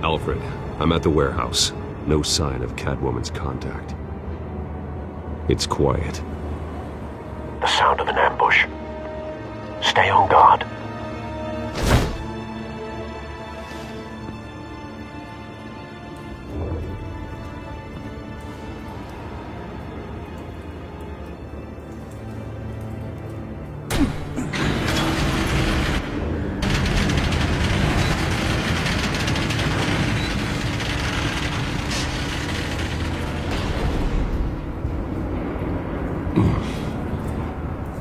Alfred, I'm at the warehouse. No sign of Catwoman's contact. It's quiet. The sound of an ambush. Stay on guard.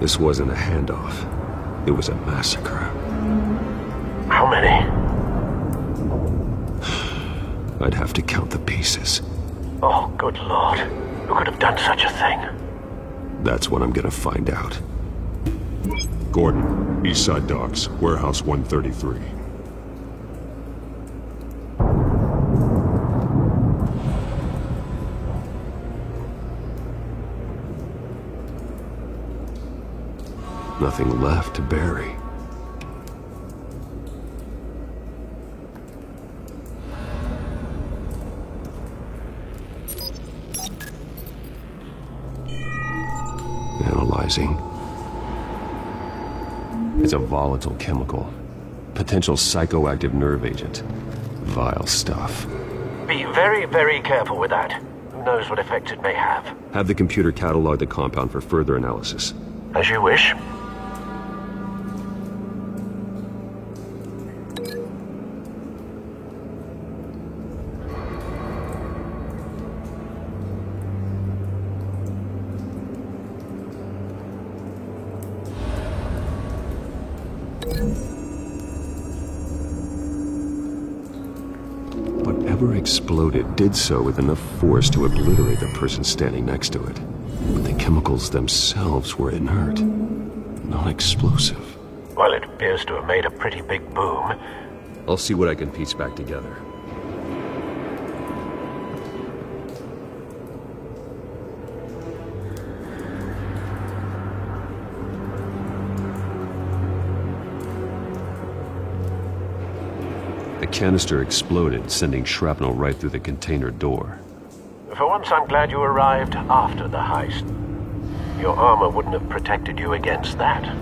This wasn't a handoff. It was a massacre. How many? I'd have to count the pieces. Oh, good Lord. Who could have done such a thing? That's what I'm gonna find out. Gordon, Eastside Docks, Warehouse 133. Nothing left to bury. Analyzing. It's a volatile chemical. Potential psychoactive nerve agent. Vile stuff. Be very, very careful with that. Who knows what effects it may have. Have the computer catalog the compound for further analysis. As you wish. Whatever exploded did so with enough force to obliterate the person standing next to it. But the chemicals themselves were inert, non-explosive. Well, it appears to have made a pretty big boom. I'll see what I can piece back together. The canister exploded, sending shrapnel right through the container door. For once, I'm glad you arrived after the heist. Your armor wouldn't have protected you against that.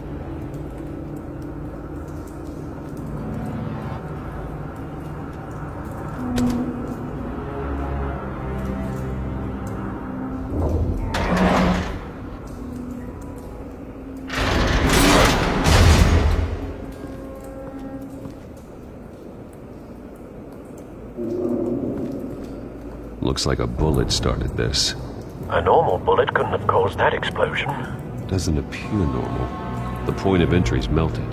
Looks like a bullet started this. A normal bullet couldn't have caused that explosion. Doesn't appear normal. The point of entry's melted.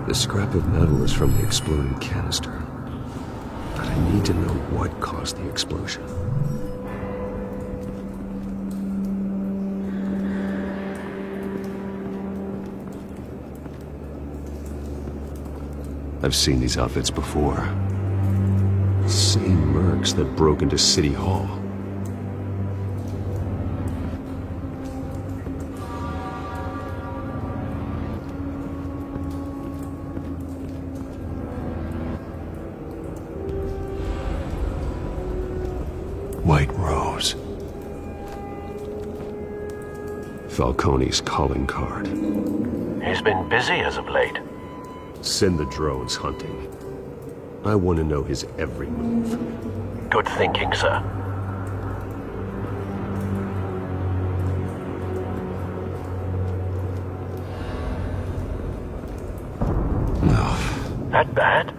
The scrap of metal is from the exploded canister. But I need to know what caused the explosion. I've seen these outfits before. Same mercs that broke into City Hall. White Rose. Falcone's calling card. He's been busy as of late. Send the drones hunting. I want to know his every move. Good thinking, sir. No. That bad?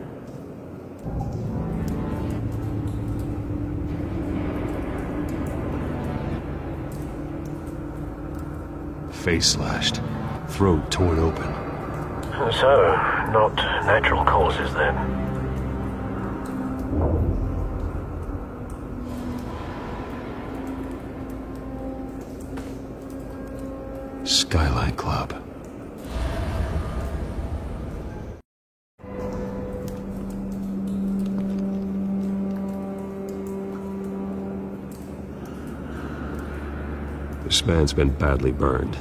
Face slashed, throat torn open. So, not natural causes then. Skyline Club. This man's been badly burned,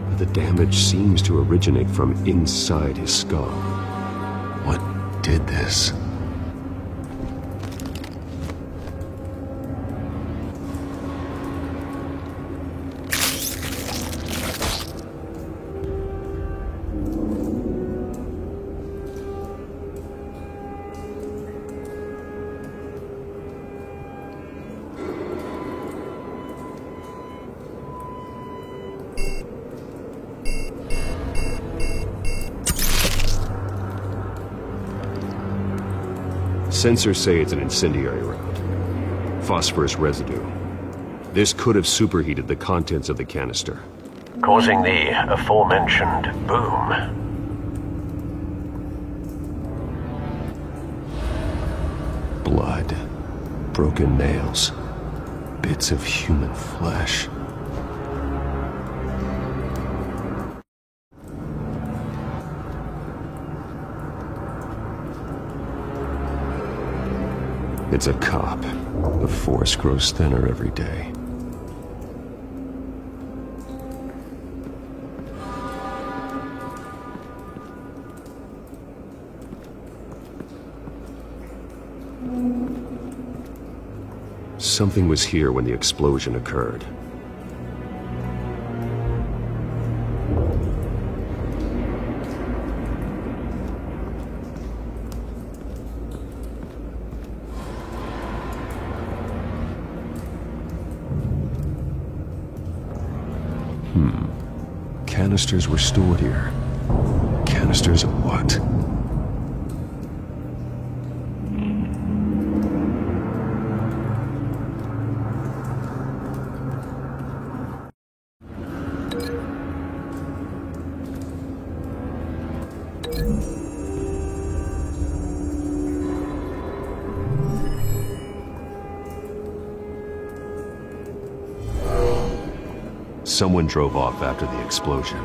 but the damage seems to originate from inside his skull. What did this? Sensors say it's an incendiary round. Phosphorus residue. This could have superheated the contents of the canister, causing the aforementioned boom. Blood, broken nails, bits of human flesh. It's a cop. The force grows thinner every day. Something was here when the explosion occurred. Canisters were stored here. Canisters of what? Someone drove off after the explosion.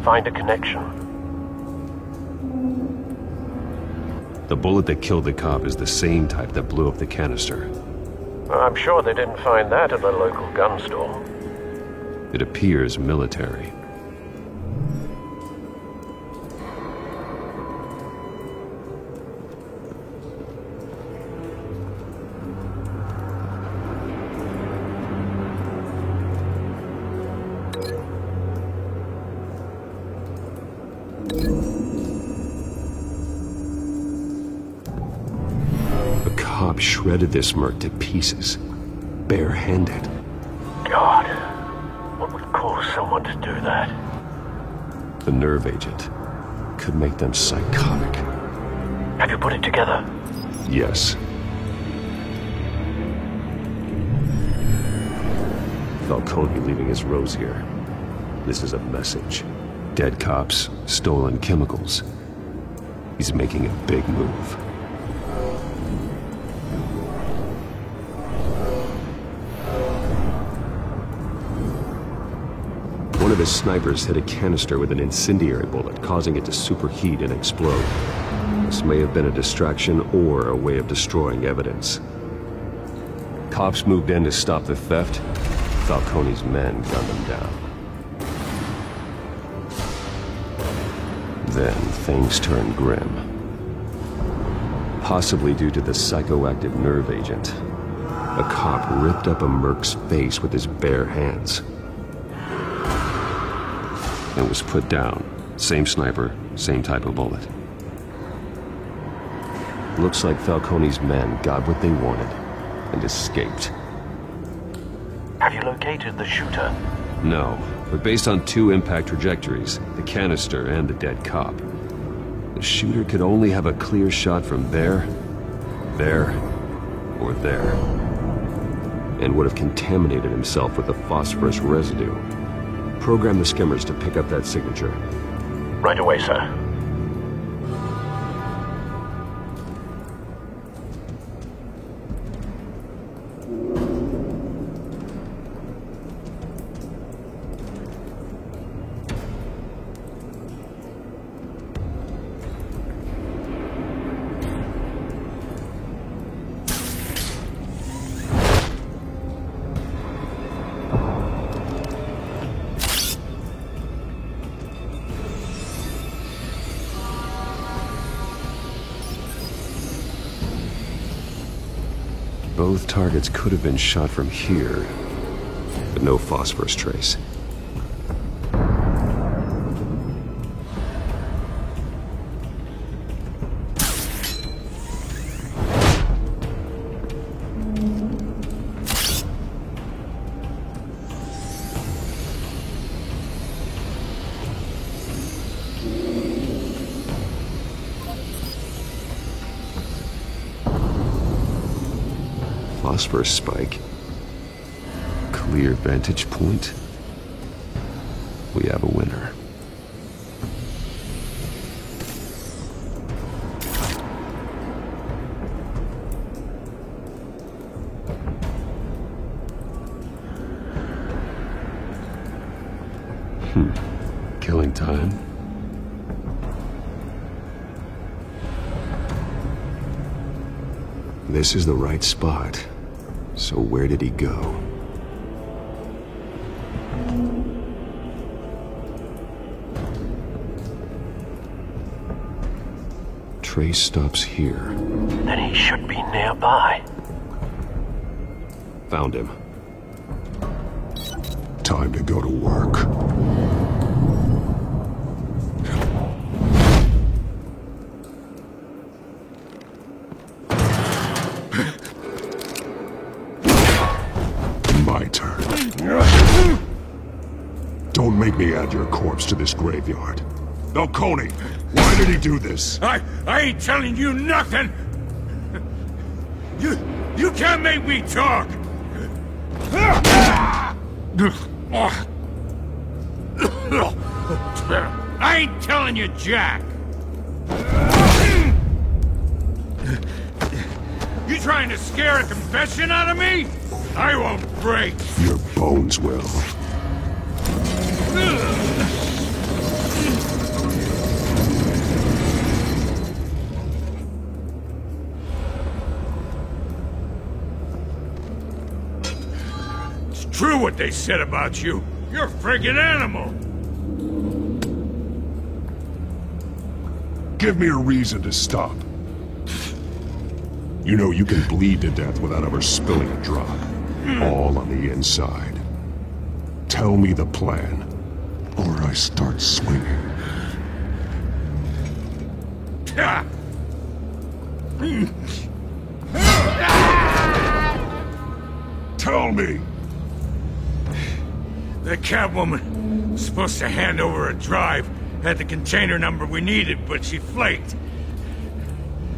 Find a connection. The bullet that killed the cop is the same type that blew up the canister. I'm sure they didn't find that at the local gun store. It appears military. Shredded this merc to pieces, barehanded. God, what would cause someone to do that? The nerve agent could make them psychotic. Have you put it together? Yes. Falcone leaving his rose here. This is a message. Dead cops, stolen chemicals. He's making a big move. One of his snipers hit a canister with an incendiary bullet, causing it to superheat and explode. This may have been a distraction or a way of destroying evidence. Cops moved in to stop the theft. Falcone's men gunned them down. Then things turned grim. Possibly due to the psychoactive nerve agent. A cop ripped up a merc's face with his bare hands. And was put down. Same sniper, same type of bullet. Looks like Falcone's men got what they wanted and escaped. Have you located the shooter? No, but based on two impact trajectories, the canister and the dead cop, The shooter could only have a clear shot from there, or there, and would have contaminated himself with the phosphorus residue. Program the skimmers to pick up that signature. Right away, sir. Both targets could have been shot from here, but no phosphorus trace. Phosphorus spike. Clear vantage point. We have a winner. Killing time. This is the right spot. So where did he go? Trace stops here. Then he should be nearby. Found him. Time to go to work. My turn. Don't make me add your corpse to this graveyard. Falcone, why did he do this? I ain't telling you nothing! You can't make me talk! I ain't telling you jack! You trying to scare a confession out of me? I won't break! Your bones will. It's true what they said about you. You're a friggin' animal! Give me a reason to stop. You know you can bleed to death without ever spilling a drop. All on the inside. Tell me the plan, or I start swinging. Tell me! The Catwoman was supposed to hand over a drive, had the container number we needed, but she flaked.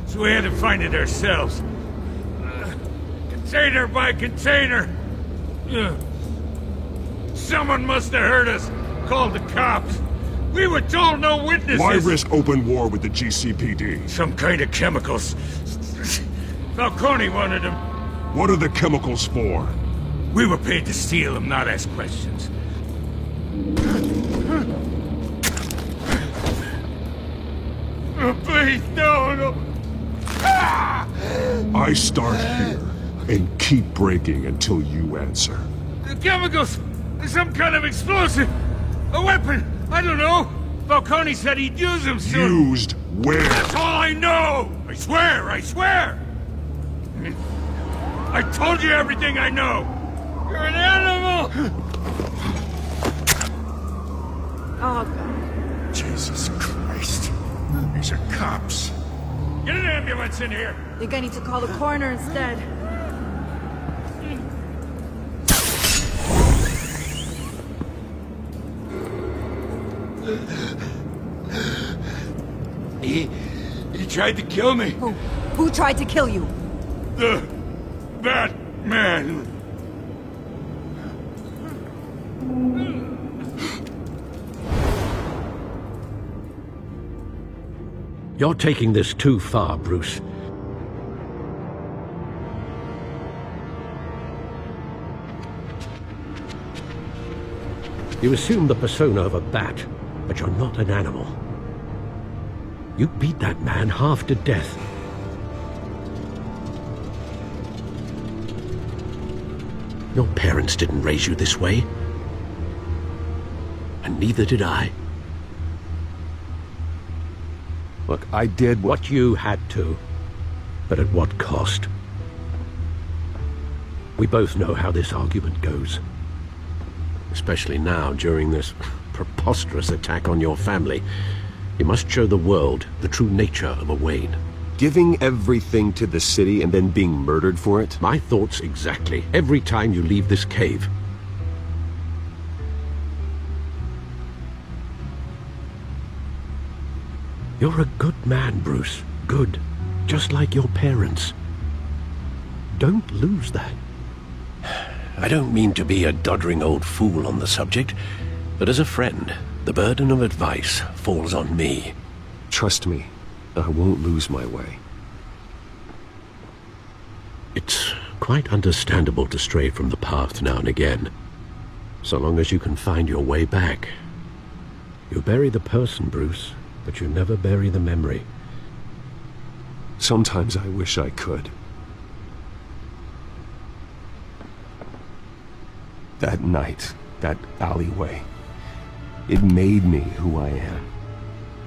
So we had to find it ourselves. Container by container. Someone must have heard us, called the cops. We were told no witnesses. Why risk open war with the GCPD? Some kind of chemicals. Falcone wanted them. What are the chemicals for? We were paid to steal them, not ask questions. Please, no. I start here and keep breaking until you answer. The chemicals! Some kind of explosive! A weapon! I don't know! Falcone said he'd use them soon! Used where? That's all I know! I swear! I told you everything I know! You're an animal! Oh, God. Jesus Christ. These are cops. Get an ambulance in here! I think I need to call the coroner instead. He tried to kill me. Who tried to kill you? The Batman. You're taking this too far, Bruce. You assume the persona of a bat, but you're not an animal. You beat that man half to death. Your parents didn't raise you this way. And neither did I. Look, I did what you had to, but at what cost? We both know how this argument goes. Especially now, during this preposterous attack on your family. You must show the world the true nature of a Wayne. Giving everything to the city and then being murdered for it? My thoughts exactly. Every time you leave this cave. You're a good man, Bruce. Good. Just like your parents. Don't lose that. I don't mean to be a doddering old fool on the subject, but as a friend, the burden of advice falls on me. Trust me, I won't lose my way. It's quite understandable to stray from the path now and again, so long as you can find your way back. You bury the person, Bruce, but you never bury the memory. Sometimes I wish I could. That night, that alleyway, it made me who I am.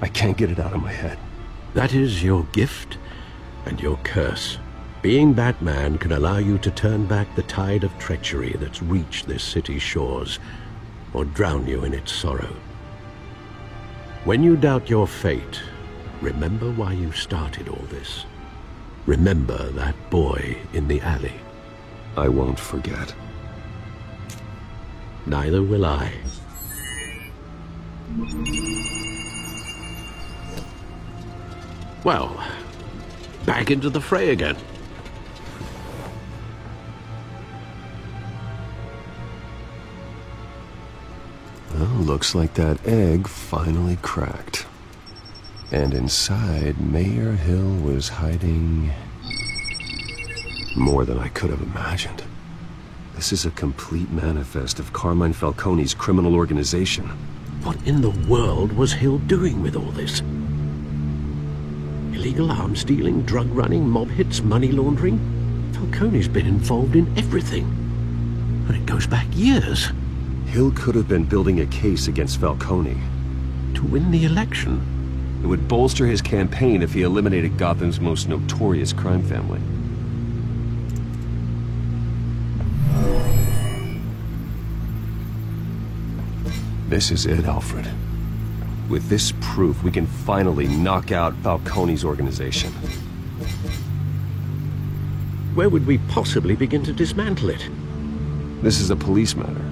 I can't get it out of my head. That is your gift and your curse. Being Batman can allow you to turn back the tide of treachery that's reached this city's shores, or drown you in its sorrow. When you doubt your fate, remember why you started all this. Remember that boy in the alley. I won't forget. Neither will I. Well, back into the fray again. Well, looks like that egg finally cracked. And inside, Mayor Hill was hiding more than I could have imagined. This is a complete manifest of Carmine Falcone's criminal organization. What in the world was Hill doing with all this? Illegal arms dealing, drug running, mob hits, money laundering? Falcone's been involved in everything. And it goes back years. Hill could have been building a case against Falcone. To win the election. It would bolster his campaign if he eliminated Gotham's most notorious crime family. This is it, Alfred. With this proof, we can finally knock out Falcone's organization. Where would we possibly begin to dismantle it? This is a police matter.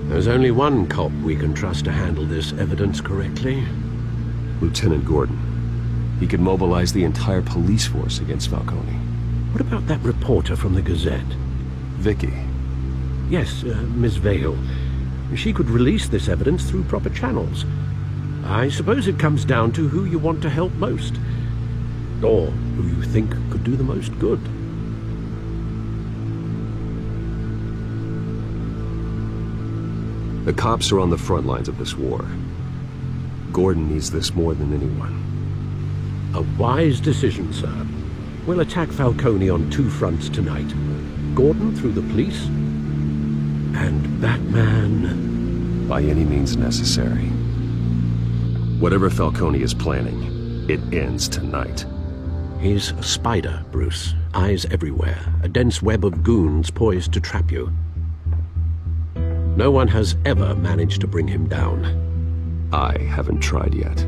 There's only one cop we can trust to handle this evidence correctly. Lieutenant Gordon. He could mobilize the entire police force against Falcone. What about that reporter from the Gazette? Vicky. Yes, Miss Vale. She could release this evidence through proper channels. I suppose it comes down to who you want to help most. Or who you think could do the most good. The cops are on the front lines of this war. Gordon needs this more than anyone. A wise decision, sir. We'll attack Falcone on two fronts tonight. Gordon through the police, and Batman by any means necessary. Whatever Falcone is planning, it ends tonight. He's a spider, Bruce. Eyes everywhere. A dense web of goons poised to trap you. No one has ever managed to bring him down. I haven't tried yet.